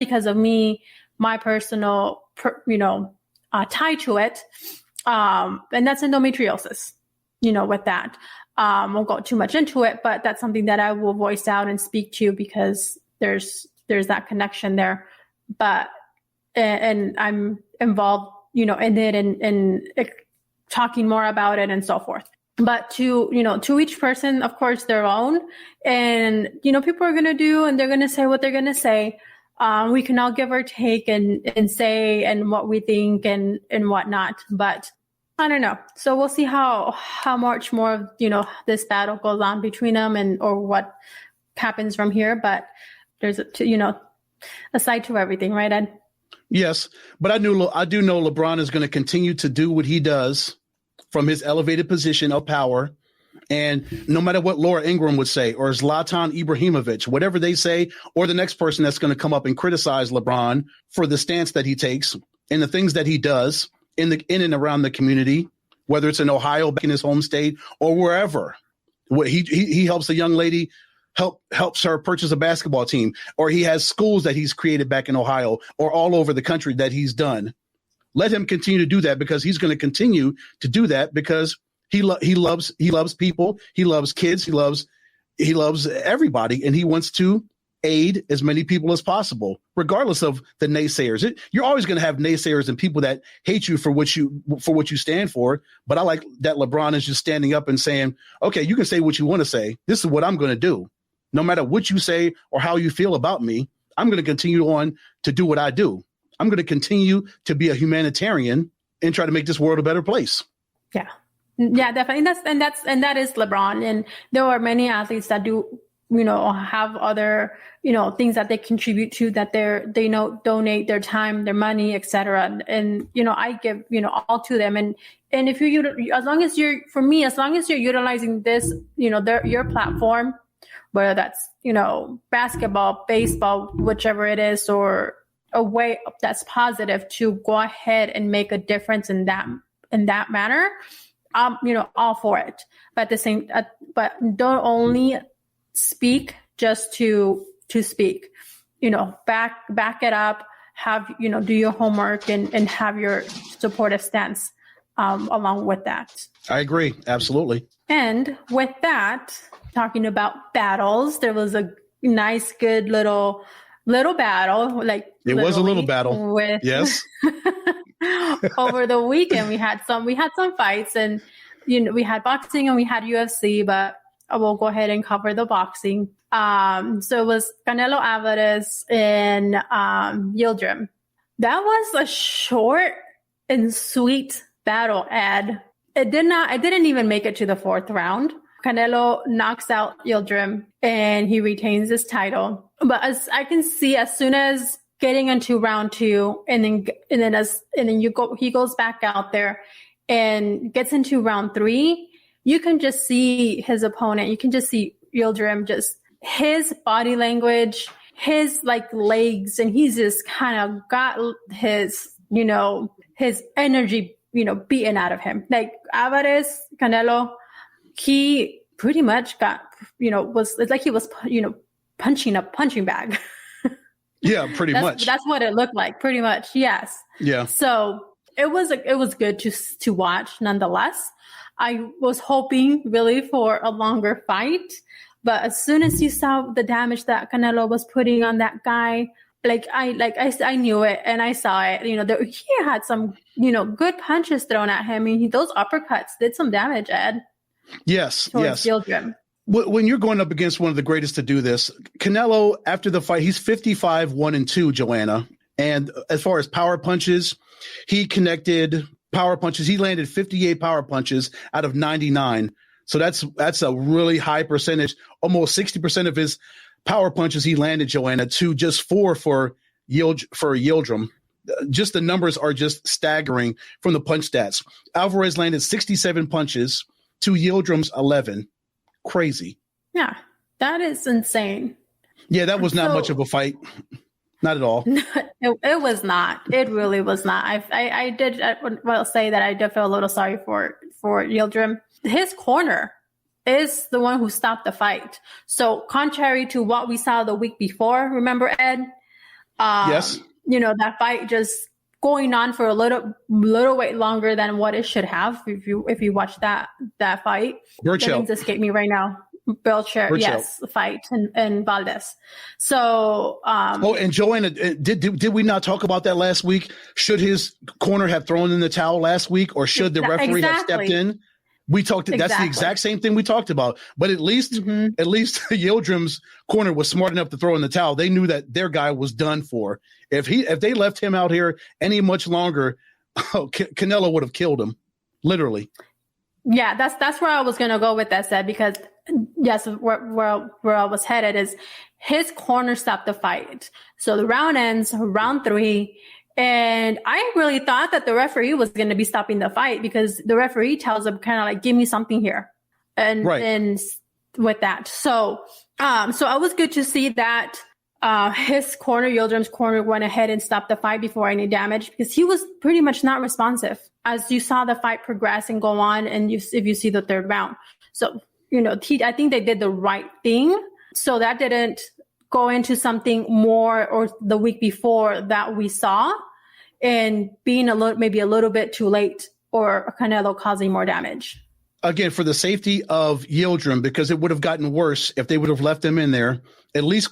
because of me, my personal, tie to it. And that's endometriosis, with that. Won't go too much into it, but that's something that I will voice out and speak to because there's that connection there. But, and I'm involved, in it and talking more about it and so forth. But to each person, of course, their own. And, people are going to do, and they're going to say what they're going to say. We can all give or take and say and what we think and whatnot. But I don't know. So we'll see how much more, this battle goes on between them or what happens from here. But there's a side to everything, right, Ed? Yes. But I do know LeBron is going to continue to do what he does from his elevated position of power. And no matter what Laura Ingraham would say, or Zlatan Ibrahimovic, whatever they say, or the next person that's going to come up and criticize LeBron for the stance that he takes and the things that he does in and around the community, whether it's in Ohio, back in his home state, or wherever. He helps a young lady, helps her purchase a basketball team, or he has schools that he's created back in Ohio or all over the country that he's done. Let him continue to do that, because he's going to continue to do that because he loves people, he loves kids, he loves everybody, and he wants to aid as many people as possible, regardless of the naysayers. You're always going to have naysayers and people that hate you for what you stand for. But I like that LeBron is just standing up and saying, okay, you can say what you want to say. This is what I'm going to do. No matter what you say or how you feel about me, I'm going to continue on to do what I do. I'm going to continue to be a humanitarian and try to make this world a better place. Yeah. Yeah, definitely. That is LeBron. And there are many athletes that do, have other, things that they contribute to, that they donate their time, their money, etc. And, I give, all to them. And if as long as you're utilizing this, your platform, whether that's, basketball, baseball, whichever it is, or a way that's positive to go ahead and make a difference in that manner, all for it. But but don't only speak just to speak, back it up, have, do your homework and have your supportive stance, along with that. I agree. Absolutely. And with that, talking about battles, there was a nice, good little battle. It was a little battle. Yes. Over the weekend, we had some fights, and we had boxing and we had UFC, but I will go ahead and cover the boxing. So it was Canelo Alvarez and Yildirim. That was a short and sweet battle, Ed. It didn't even make it to the fourth round. Canelo knocks out Yildirim and he retains his title. But as I can see, as soon as getting into round two, and then he goes back out there and gets into round three, you can just see his opponent. You can just see Yildirim, just his body language, his legs, and he's just kind of got his energy, beaten out of him. Alvarez, Canelo, he pretty much got, it's like he was, punching a punching bag. Yeah, pretty much. That's what it looked like, pretty much. Yes. Yeah. So it was good to watch nonetheless. I was hoping really for a longer fight, but as soon as you saw the damage that Canelo was putting on that guy, I knew it and I saw it. He had some, good punches thrown at him. I mean, those uppercuts did some damage, Ed. Yes. Yildirim. When you're going up against one of the greatest to do this, Canelo, after the fight, he's 55-1-2, Joanna. And as far as power punches, he connected power punches. He landed 58 power punches out of 99. So that's a really high percentage. Almost 60% of his power punches he landed, Joanna, to just 4 for Yildirim. Just the numbers are just staggering from the punch stats. Alvarez landed 67 punches to Yildirim's 11. Crazy. Yeah, that is insane. Yeah, that was not much of a fight. Not at all. It was not. It really was not. I will say that I did feel a little sorry for Yildirim. His corner is the one who stopped the fight. So contrary to what we saw the week before, remember, Ed? Yes. That fight just going on for a little way longer than what it should have. If you watch that fight, Birch the names escape me right now. Belcher, yes, fight and Valdez. So, and Joanna, did we not talk about that last week? Should his corner have thrown in the towel last week, or should the referee have stepped in? We talked. That's the exact same thing we talked about. But at least Yildirim's corner was smart enough to throw in the towel. They knew that their guy was done for. If they left him out here any much longer, Canelo would have killed him, literally. Yeah, that's where I was going to go with that, said, because yes, where I was headed is his corner stopped the fight. So the round ends, round 3. And I really thought that the referee was going to be stopping the fight, because the referee tells him kind of like, give me something here. And with that. So I was good to see that his corner, Yildirim's corner, went ahead and stopped the fight before any damage, because he was pretty much not responsive as you saw the fight progress and go on. And if you see the 3rd round. So, I think they did the right thing. So that didn't go into something more or the week before that we saw, and being maybe a little bit too late, or Canelo causing more damage. Again, for the safety of Yildirim, because it would have gotten worse if they would have left him in there. At least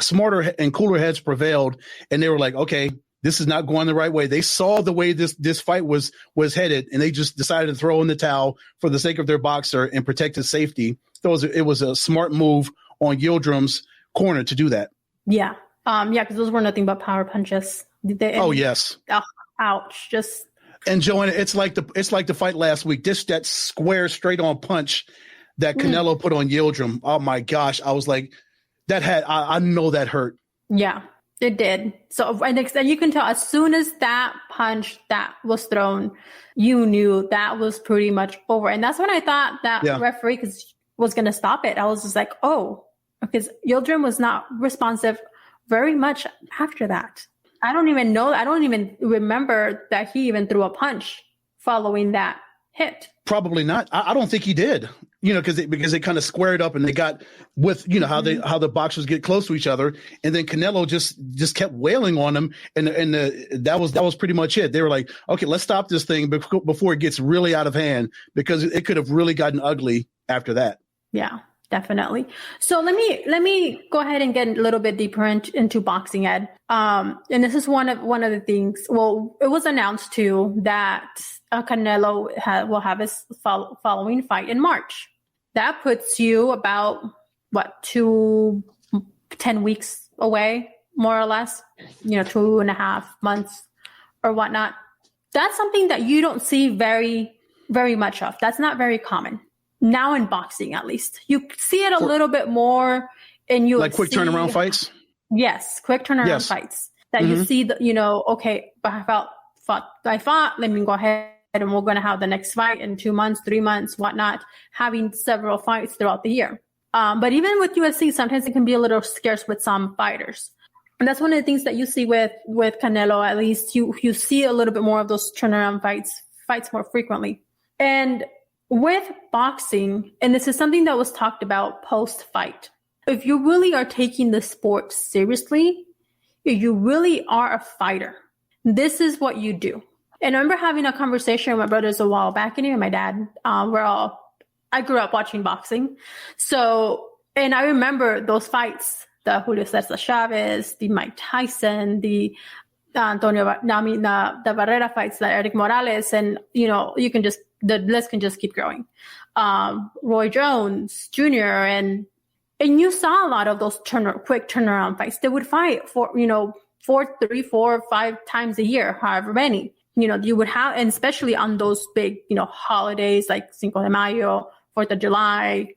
smarter and cooler heads prevailed, and they were like, okay, this is not going the right way. They saw the way this fight was headed, and they just decided to throw in the towel for the sake of their boxer and protect his safety. It was a smart move on Yildirim's corner to do that. Yeah. Because those were nothing but power punches. Yes. Ouch. Just. And Joanna, it's like the fight last week. That square straight on punch that Canelo put on Yildirim. Oh my gosh. I was like, I know that hurt. Yeah, it did. So, and you can tell as soon as that punch that was thrown, you knew that was pretty much over. And that's when I thought that referee was going to stop it. I was just like, oh, because Yildirim was not responsive very much after that. I don't even remember that he even threw a punch following that hit. Probably not. I don't think he did. Because they kind of squared up, and they got with how the boxers get close to each other, and then Canelo just kept wailing on him, and that was pretty much it. They were like, okay, let's stop this thing before it gets really out of hand, because it could have really gotten ugly after that. Yeah. Definitely. So let me go ahead and get a little bit deeper into boxing, Ed. And this is one of the things. Well, it was announced too that Canelo will have his following fight in March. That puts you about 10 weeks away, more or less. 2.5 months or whatnot. That's something that you don't see very, very much of. That's not very common. Now in boxing, at least, you see it a little bit more in UFC. Like quick turnaround fights? Yes, quick turnaround fights that you see. Okay, I fought. Let me go ahead and we're going to have the next fight in 2 months, 3 months, whatnot. Having several fights throughout the year. But even with UFC, sometimes it can be a little scarce with some fighters. And that's one of the things that you see with Canelo. At least you see a little bit more of those turnaround fights more frequently. And with boxing, and this is something that was talked about post-fight, if you really are taking the sport seriously, if you really are a fighter, this is what you do. And I remember having a conversation with my brothers a while back, and even my dad, I grew up watching boxing. So, and I remember those fights, the Julio Cesar Chavez, the Mike Tyson, the the Barrera fights, the Eric Morales, and, the list can just keep growing. Roy Jones Jr. And you saw a lot of those quick turnaround fights. They would fight for, 3, 4, 5 times a year, however many, you would have, and especially on those big, holidays like Cinco de Mayo, 4th of July,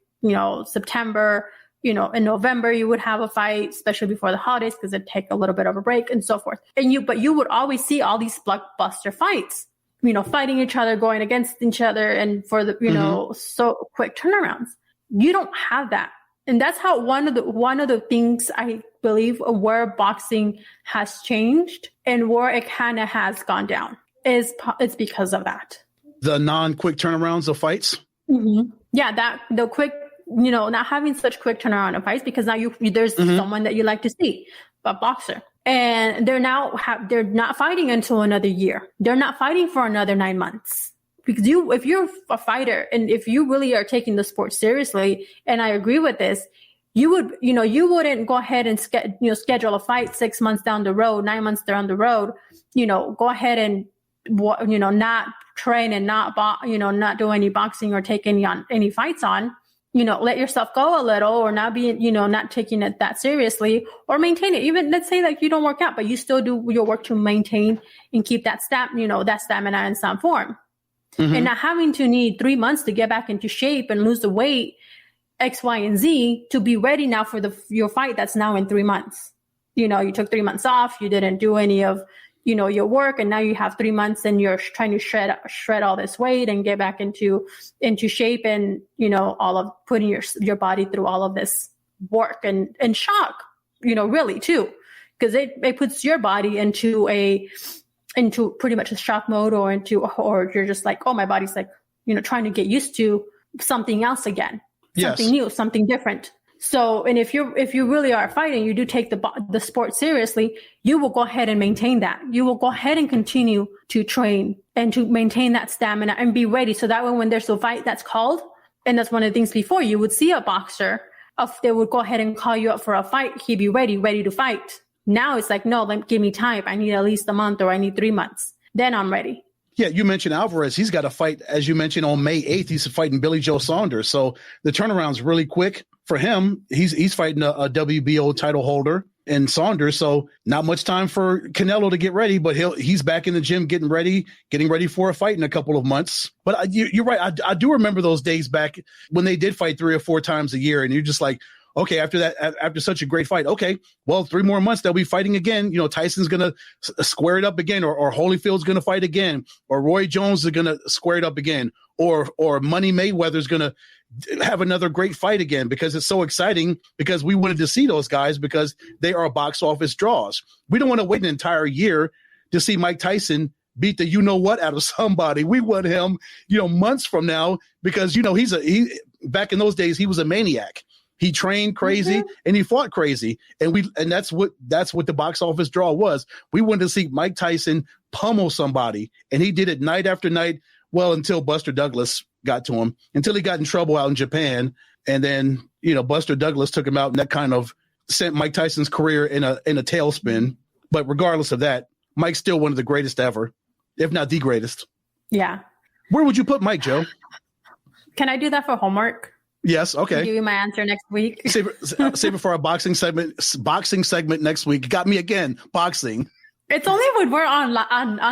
September, in November, you would have a fight, especially before the holidays, because it'd take a little bit of a break and so forth. But you would always see all these blockbuster fights, fighting each other, going against each other, and for the, so quick turnarounds. You don't have that. And that's how one of the things I believe where boxing has changed and where it kind of has gone down it's because of that. The non-quick turnarounds of fights? Mm-hmm. Yeah, that the quick, not having such quick turnaround of fights, because now there's someone that you like to see, a boxer. And they're not fighting until another year. They're not fighting for another 9 months. Because if you're a fighter and if you really are taking the sport seriously, and I agree with this, you wouldn't go ahead and schedule a fight 6 months down the road, 9 months down the road, go ahead and, not train and not do any boxing or take any fights on, let yourself go a little, or not not taking it that seriously, or maintain it. Even let's say like you don't work out, but you still do your work to maintain and keep that stamina in some form. Mm-hmm. And not having to need 3 months to get back into shape and lose the weight, X, Y, and Z, to be ready now for your fight that's now in 3 months. You took 3 months off, you didn't do any of, your work, and now you have 3 months and you're trying to shred all this weight and get back into shape, and, all of putting your body through all of this work and shock, really too, because it puts your body into pretty much a shock mode, or you're just like, oh, my body's like, trying to get used to something else again, something new, something different. So, and if you really are fighting, you do take the sport seriously, you will go ahead and maintain that. You will go ahead and continue to train and to maintain that stamina and be ready. So that way, when there's a fight that's called, and that's one of the things before, you would see a boxer, they would go ahead and call you up for a fight. He'd be ready to fight. Now it's like, no, give me time. I need at least a month, or I need 3 months. Then I'm ready. Yeah, you mentioned Alvarez. He's got a fight, as you mentioned, on May 8th. He's fighting Billy Joe Saunders. So the turnaround's really quick for him. He's fighting a WBO title holder in Saunders. So not much time for Canelo to get ready, but he's back in the gym getting ready for a fight in a couple of months. But you're right. I do remember those days back when they did fight 3 or 4 times a year, and you're just like, okay, after such a great fight, okay, well, 3 more months, they'll be fighting again. Tyson's going to square it up again, or Holyfield's going to fight again, or Roy Jones is going to square it up again, or Money Mayweather's going to have another great fight again, because it's so exciting, because we wanted to see those guys because they are box office draws. We don't want to wait an entire year to see Mike Tyson beat the what out of somebody. We want him, months from now, because, back in those days, he was a maniac. He trained crazy and he fought crazy. And that's what the box office draw was. We wanted to see Mike Tyson pummel somebody, and he did it night after night. Well, until Buster Douglas got to him, until he got in trouble out in Japan. And then, Buster Douglas took him out, and that kind of sent Mike Tyson's career in a tailspin. But regardless of that, Mike's still one of the greatest ever, if not the greatest. Yeah. Where would you put Mike, Joe? Can I do that for homework? Yes. Okay. I'll give you my answer next week. Save it for our boxing segment next week. Got me again. Boxing. It's only when we're on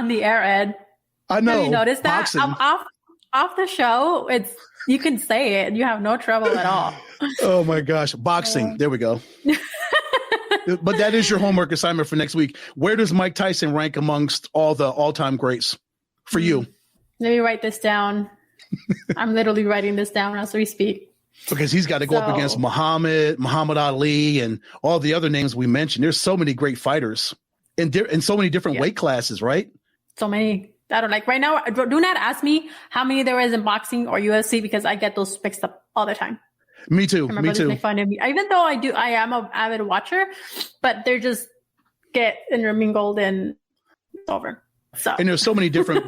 the air, Ed. I know. Have you noticed that? Boxing. Off the show, you can say it. You have no trouble at all. Oh my gosh. Boxing. There we go. But that is your homework assignment for next week. Where does Mike Tyson rank amongst all the all-time greats for you? Let me write this down. I'm literally writing this down as we speak. Because he's got to go up against Muhammad Ali, and all the other names we mentioned. There's so many great fighters in so many different weight classes, right? So many. I don't like right now. Do not ask me how many there is in boxing or UFC, because I get those mixed up all the time. Me too. Me too. Make fun of me. Even though I am an avid watcher, but they're just get intermingled and it's over. So. And there's so many different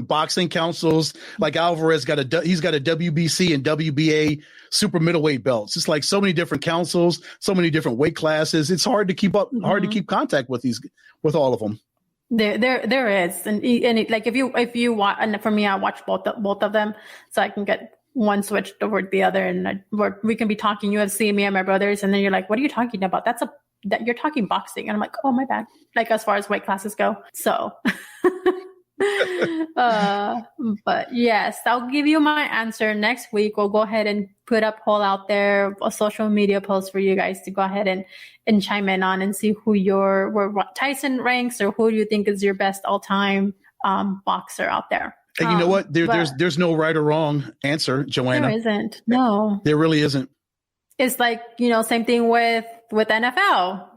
boxing councils. Like Alvarez he's got a WBC and WBA super middleweight belts. It's like so many different councils, so many different weight classes. It's hard to keep up, hard to keep contact with all of them. There is, and like if you watch, and for me, I watch both of them, so I can get one switched over to the other, and we can be talking UFC, me and my brothers, and then you're like, what are you talking about? That you're talking boxing, and I'm like, oh, my bad. Like as far as weight classes go. So, but yes, I'll give you my answer next week. We'll go ahead and put a poll out there, a social media post for you guys to go ahead and chime in on and see who where Tyson ranks, or who do you think is your best all time boxer out there. And you know what? There's no right or wrong answer, Joanna. There isn't. No, there really isn't. It's like, same thing with NFL,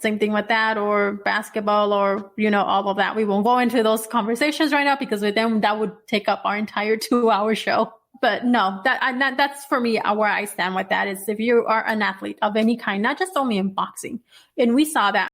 same thing with that, or basketball, or, all of that. We won't go into those conversations right now, because with them, that would take up our entire 2-hour show. but no, that's for me where I stand with that is if you are an athlete of any kind, not just only in boxing, and we saw that